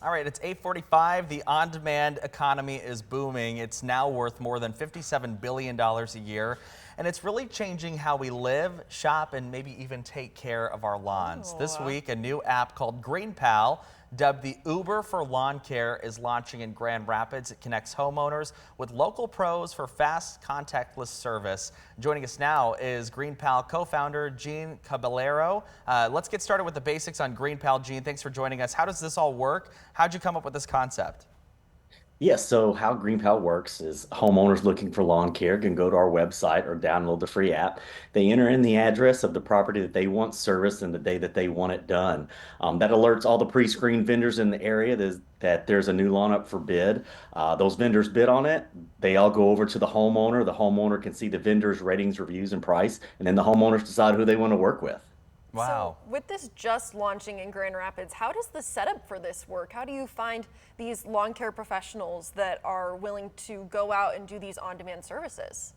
All right, it's 8:45. The on-demand economy is booming. It's now worth more than $57 billion a year, and it's really changing how we live, shop, and maybe even take care of our lawns. This Oh, week, a new app called GreenPal, dubbed the Uber for lawn care, is launching in Grand Rapids. It connects homeowners with local pros for fast, contactless service. Joining us now is GreenPal co-founder Gene Caballero. Let's get started with the basics on GreenPal. Gene, thanks for joining us. How does this all work? How'd you come up with this concept? Yes, so how GreenPal works is homeowners looking for lawn care can go to our website or download the free app. They enter in the address of the property that they want serviced and the day that they want it done. That alerts all the pre-screened vendors in the area that there's a new lawn up for bid. Those vendors bid on it. They all go over to the homeowner. The homeowner can see the vendor's ratings, reviews, and price, and then the homeowners decide who they want to work with. so Wow. with this just launching in Grand Rapids, how does the setup for this work? How do you find these lawn care professionals that are willing to go out and do these on-demand services?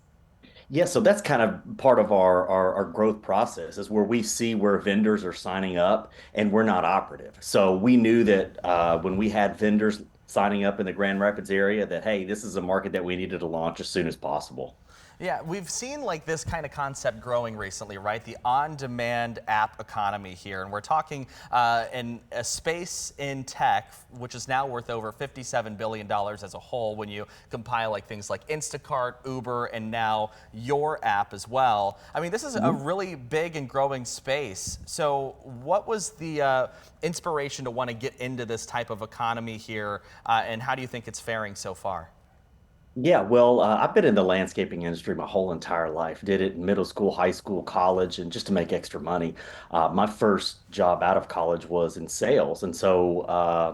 Yeah, so that's kind of part of our growth process is where we see where vendors are signing up and we're not operative. So we knew that when we had vendors signing up in the Grand Rapids area that, hey, this is a market that we needed to launch as soon as possible. Yeah, we've seen like this kind of concept growing recently, right? The on-demand app economy here, and we're talking in a space in tech, which is now worth over $57 billion as a whole when you compile like things like Instacart, Uber, and now your app as well. I mean, this is a really big and growing space. So what was the inspiration to want to get into this type of economy here, and how do you think it's faring so far? Yeah, well, I've been in the landscaping industry my whole entire life. Did it in middle school, high school, college, and just to make extra money. My first job out of college was in sales, and so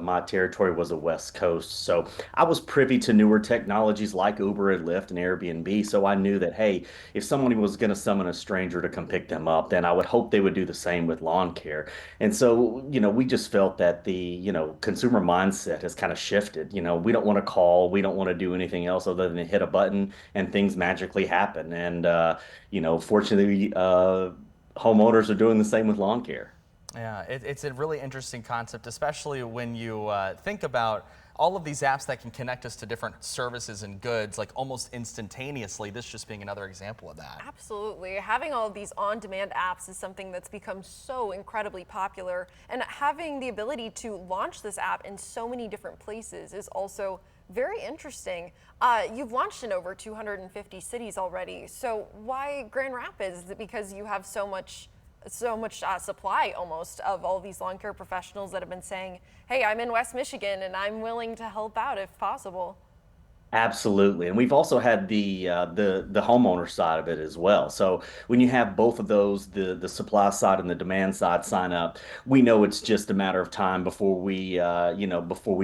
my territory was the West Coast. So I was privy to newer technologies like Uber and Lyft and Airbnb. So I knew that, hey, if somebody was going to summon a stranger to come pick them up, then I would hope they would do the same with lawn care. And so, we just felt that the consumer mindset has kind of shifted. We don't want to call, we don't want to do anything else other than hit a button and things magically happen. And, fortunately, homeowners are doing the same with lawn care. Yeah, it's a really interesting concept, especially when you think about all of these apps that can connect us to different services and goods, like almost instantaneously. This just being another example of that. Absolutely. Having all of these on-demand apps is something that's become so incredibly popular, and having the ability to launch this app in so many different places is also very interesting. You've launched in over 250 cities already. So why Grand Rapids? Is it because you have so much supply almost of all these lawn care professionals that have been saying, hey, I'm in West Michigan and I'm willing to help out if possible? Absolutely. And we've also had the homeowner side of it as well. So when you have both of those, the supply side and the demand side sign up, we know it's just a matter of time before we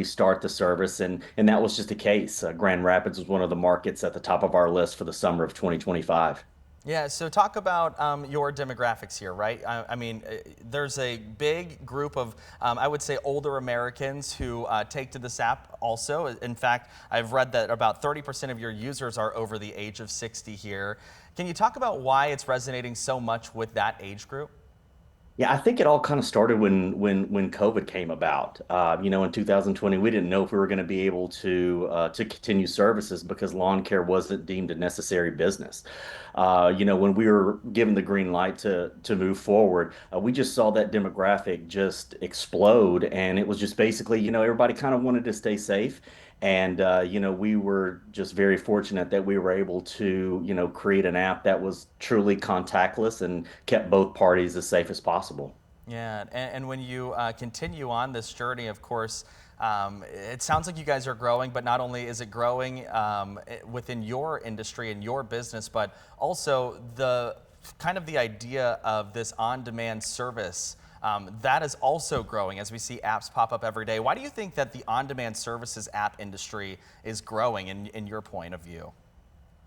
start the service. And that was just the case. Grand Rapids was one of the markets at the top of our list for the summer of 2025. Yeah, so talk about your demographics here, right? I mean, there's a big group of, I would say, older Americans who take to this app also. In fact, I've read that about 30% of your users are over the age of 60 here. Can you talk about why it's resonating so much with that age group? Yeah, I think it all kind of started when COVID came about. In 2020, we didn't know if we were going to be able to continue services because lawn care wasn't deemed a necessary business. When we were given the green light to move forward, we just saw that demographic just explode, and it was just basically, everybody kind of wanted to stay safe. And we were just very fortunate that we were able to, create an app that was truly contactless and kept both parties as safe as possible. Yeah, and when you continue on this journey, of course, it sounds like you guys are growing, but not only is it growing within your industry and your business, but also the kind of the idea of this on-demand service that is also growing as we see apps pop up every day. Why do you think that the on-demand services app industry is growing in your point of view?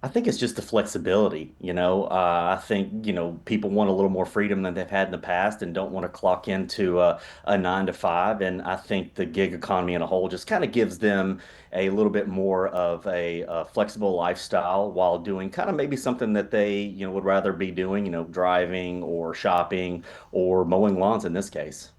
I think it's just the flexibility, I think, people want a little more freedom than they've had in the past and don't want to clock into a 9 to 5. And I think the gig economy in a whole just kind of gives them a little bit more of a flexible lifestyle while doing kind of maybe something that they, would rather be doing, driving or shopping or mowing lawns in this case.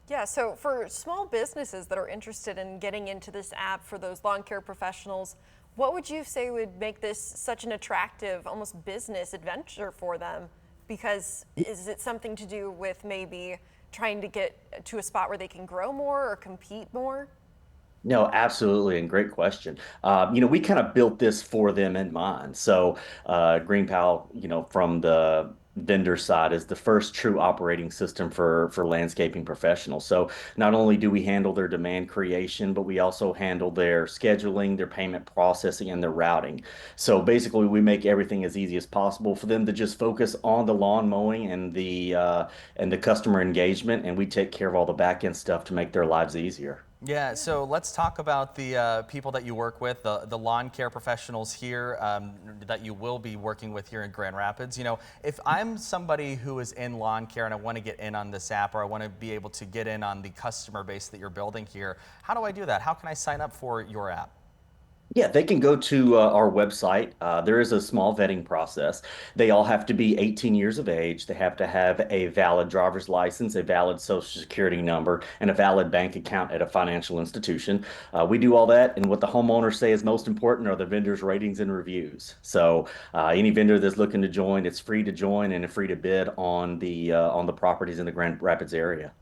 Yeah, so for small businesses that are interested in getting into this app for those lawn care professionals, what would you say would make this such an attractive, almost business adventure for them? Because is it something to do with maybe trying to get to a spot where they can grow more or compete more? No, absolutely, and great question. We kind of built this for them in mind. So, GreenPal, from the vendor side, is the first true operating system for landscaping professionals. So, not only do we handle their demand creation, but we also handle their scheduling, their payment processing, and their routing. So, basically, we make everything as easy as possible for them to just focus on the lawn mowing and the customer engagement, and we take care of all the back end stuff to make their lives easier. Yeah, so let's talk about the people that you work with, the lawn care professionals here that you will be working with here in Grand Rapids. If I'm somebody who is in lawn care and I want to get in on this app, or I want to be able to get in on the customer base that you're building here, how do I do that? How can I sign up for your app? Yeah, they can go to our website. There is a small vetting process. They all have to be 18 years of age. They have to have a valid driver's license, a valid social security number, and a valid bank account at a financial institution. We do all that, and what the homeowners say is most important are the vendors' ratings and reviews. So any vendor that's looking to join, it's free to join and free to bid on the properties in the Grand Rapids area.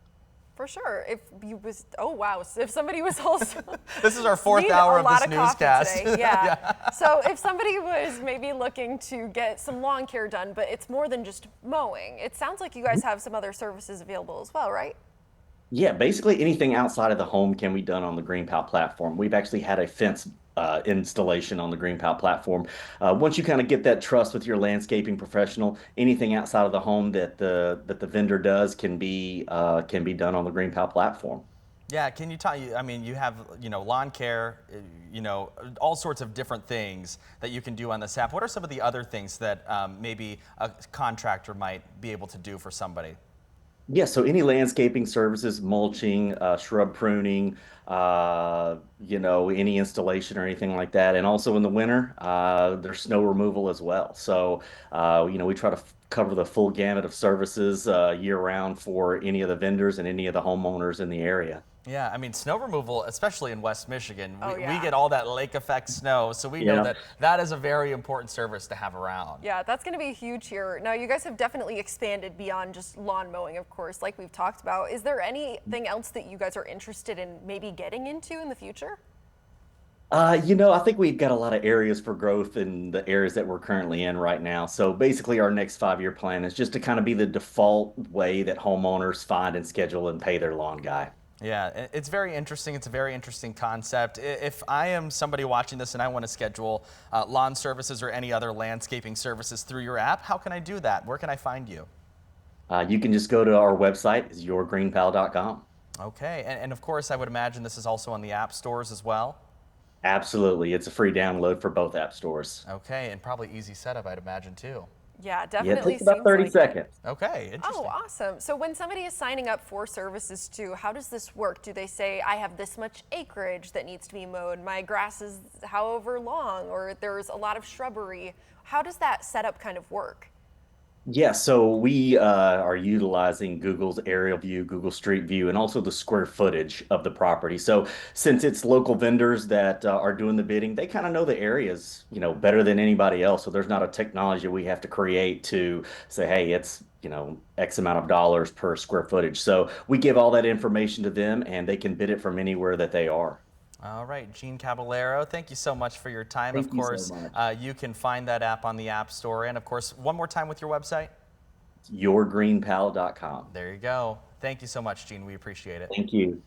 For sure. If you was, oh wow, so if somebody was also This is our fourth need hour a of lot this of coffee newscast. today. Yeah. So if somebody was maybe looking to get some lawn care done, but it's more than just mowing, it sounds like you guys have some other services available as well, right? Yeah, basically anything outside of the home can be done on the GreenPal platform. We've actually had a fence installation on the GreenPal platform. Once you kind of get that trust with your landscaping professional, anything outside of the home that the vendor does can be done on the GreenPal platform. Yeah, can you talk? I mean, you have lawn care, all sorts of different things that you can do on this app. What are some of the other things that maybe a contractor might be able to do for somebody? Yeah, so any landscaping services, mulching, shrub pruning, any installation or anything like that. And also in the winter, there's snow removal as well. So, we try to cover the full gamut of services year round for any of the vendors and any of the homeowners in the area. Yeah, I mean, snow removal, especially in West Michigan, Oh we yeah. get all that lake effect snow, so we know Yeah. that that is a very important service to have around. Yeah, that's going to be huge here. Now, you guys have definitely expanded beyond just lawn mowing, of course, like we've talked about. Is there anything else that you guys are interested in maybe getting into in the future? I think we've got a lot of areas for growth in the areas that we're currently in right now. So basically, our next 5-year plan is just to kind of be the default way that homeowners find and schedule and pay their lawn guy. Yeah, it's very interesting. It's a very interesting concept. If I am somebody watching this and I want to schedule lawn services or any other landscaping services through your app, how can I do that? Where can I find you? You can just go to our website, is yourgreenpal.com. Okay, and of course, I would imagine this is also on the app stores as well. Absolutely. It's a free download for both app stores. Okay, and probably easy setup, I'd imagine too. Yeah, Yeah, it definitely takes about seems 30 like it. seconds. Okay, Oh, interesting. awesome. So when somebody is signing up for services too, how does this work? Do they say, I have this much acreage that needs to be mowed, my grass is however long, or there's a lot of shrubbery? How does that setup kind of work? Yeah, so we are utilizing Google's aerial view, Google Street View, and also the square footage of the property. So since it's local vendors that are doing the bidding, they kind of know the areas, better than anybody else. So there's not a technology we have to create to say, hey, it's, X amount of dollars per square footage. So we give all that information to them and they can bid it from anywhere that they are. All right, Gene Caballero, thank you so much for your time. Of Thank you so course, much. you can find that app on the App Store. And of course, one more time with your website. Yourgreenpal.com. There you go. Thank you so much, Gene. We appreciate it. Thank you.